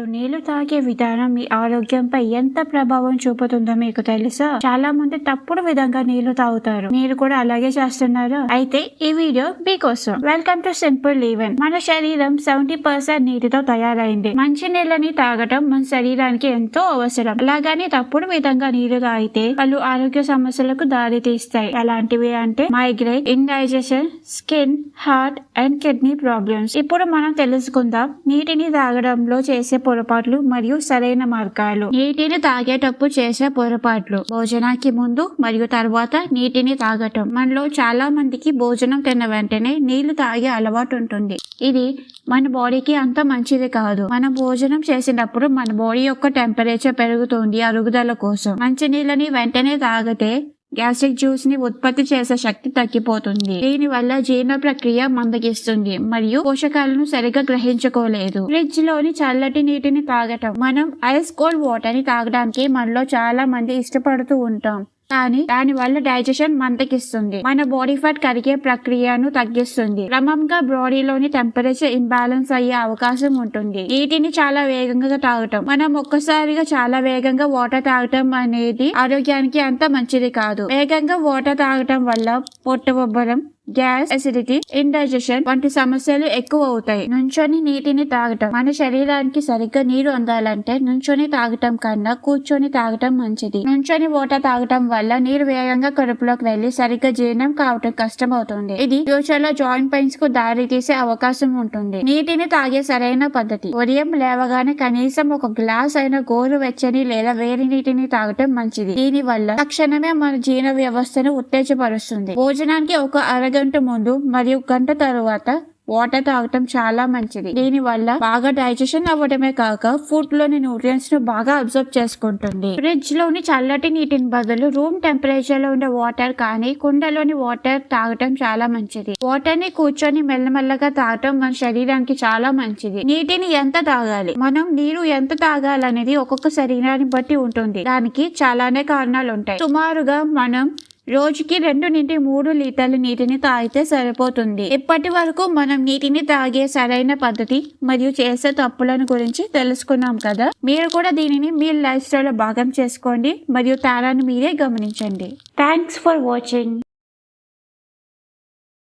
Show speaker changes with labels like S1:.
S1: మీరు నీళ్లు తాగే విధానం మీ ఆరోగ్యంపై ఎంత ప్రభావం చూపుతుందో మీకు తెలుసా? చాలా మంది తప్పుడు విధంగా నీళ్లు తాగుతారు. మీరు కూడా అలాగే చేస్తున్నారా? అయితే ఈ వీడియో మీకోసం. Welcome to simple living. మన శరీరం 70% నీటితో తయారైంది. మంచి నీళ్ళని తాగటం మన శరీరానికి ఎంతో అవసరం. అలాగని తప్పుడు విధంగా నీళ్లు తాగితే పలు ఆరోగ్య సమస్యలకు దారి తీస్తాయి. ఎలాంటివి అంటే migraine, indigestion, skin, heart and kidney problems. ఇప్పుడు మనం తెలుసుకుందాం నీటిని తాగడంలో చేసే పొరపాట్లు మరియు సరైన మార్గాలు. నీటిని తాగేటప్పుడు చేసే పొరపాట్లు. భోజనానికి ముందు మరియు తర్వాత నీటిని తాగటం. మనలో చాలా మందికి భోజనం తిన్న వెంటనే నీళ్లు తాగే అలవాటు ఉంటుంది. ఇది మన బాడీకి అంత మంచిది కాదు. మనం భోజనం చేసినప్పుడు మన బాడీ యొక్క టెంపరేచర్ పెరుగుతుంది అరుగుదల కోసం. మంచి నీళ్ళని వెంటనే తాగితే గ్యాస్ట్రిక్ జ్యూస్ ని ఉత్పత్తి చేసే శక్తి తగ్గిపోతుంది. దీని వల్ల జీర్ణ ప్రక్రియ మందగిస్తుంది మరియు పోషకాలను సరిగ్గా గ్రహించుకోలేదు. ఫ్రిడ్జ్ లోని చల్లటి నీటిని తాగటం. మనం ఐస్ కోల్డ్ వాటర్ ని తాగడానికి మనలో చాలా మంది ఇష్టపడుతూ ఉంటాం. కానీ దాని వల్ల డైజెషన్ మందకిస్తుంది. మన బాడీ ఫ్యాట్ కరిగే ప్రక్రియను తగ్గిస్తుంది. క్రమంగా బాడీలోని టెంపరేచర్ ఇంబ్యాలెన్స్ అయ్యే అవకాశం ఉంటుంది. నీటిని చాలా వేగంగా తాగటం. మనం ఒక్కసారిగా చాలా వేగంగా వాటర్ తాగటం అనేది ఆరోగ్యానికి అంత మంచిది కాదు. వేగంగా వాటర్ తాగటం వల్ల పొట్టబొబ్బరం, గ్యాస్, అసిడిటీ, ఇండైజెషన్ వంటి సమస్యలు ఎక్కువ అవుతాయి. నుంచొని నీటిని తాగటం. మన శరీరానికి సరిగ్గా నీరు అందాలంటే నుంచొని తాగటం కన్నా కూర్చొని తాగటం మంచిది. నుంచొని వాటర్ తాగటం వల్ల నీరు వేగంగా కడుపులోకి వెళ్లి సరిగ్గా జీర్ణం కావటం కష్టం అవుతుంది. ఇది ఫ్యూచర్ లో జాయింట్ పెయిన్స్ కు దారి తీసే అవకాశం ఉంటుంది. నీటిని తాగే సరైన పద్ధతి. ఉదయం లేవగానే కనీసం ఒక గ్లాస్ అయిన గోరువెచ్చని లేదా వేడి నీటిని తాగటం మంచిది. దీని వల్ల తక్షణమే మన జీర్ణ వ్యవస్థను ఉత్తేజపరుస్తుంది. భోజనానికి ఒక అరగంట ముందు మరియు గంట తరువాత వాటర్ తాగటం చాలా మంచిది. దీని వల్ల బాగా డైజెషన్ అవ్వడమే కాక ఫుడ్ లోని న్యూట్రియన్స్ ను బాగా అబ్జర్వ్ చేసుకుంటుంది. ఫ్రిడ్జ్ లోని చల్లటి నీటిని బదులు రూమ్ టెంపరేచర్ లో ఉండే వాటర్ కానీ కుండలోని వాటర్ తాగటం చాలా మంచిది. వాటర్ ని కూర్చొని మెల్లమెల్లగా తాగటం మన శరీరానికి చాలా మంచిది. నీటిని ఎంత తాగాలి? మనం నీరు ఎంత తాగాలనేది ఒక్కొక్క శరీరాన్ని బట్టి ఉంటుంది. దానికి చాలానే కారణాలు ఉంటాయి. సుమారుగా మనం రోజుకి 2 నుండి 3 లీటర్ల నీటిని తాగితే సరిపోతుంది. ఇప్పటి వరకు మనం నీటిని తాగే సరైన పద్ధతి మరియు చేసే తప్పులను గురించి తెలుసుకున్నాం కదా. మీరు కూడా దీనిని మీ లైఫ్ స్టైల్ లో భాగం చేసుకోండి మరియు తేడాను మీరే గమనించండి. Thanks for watching.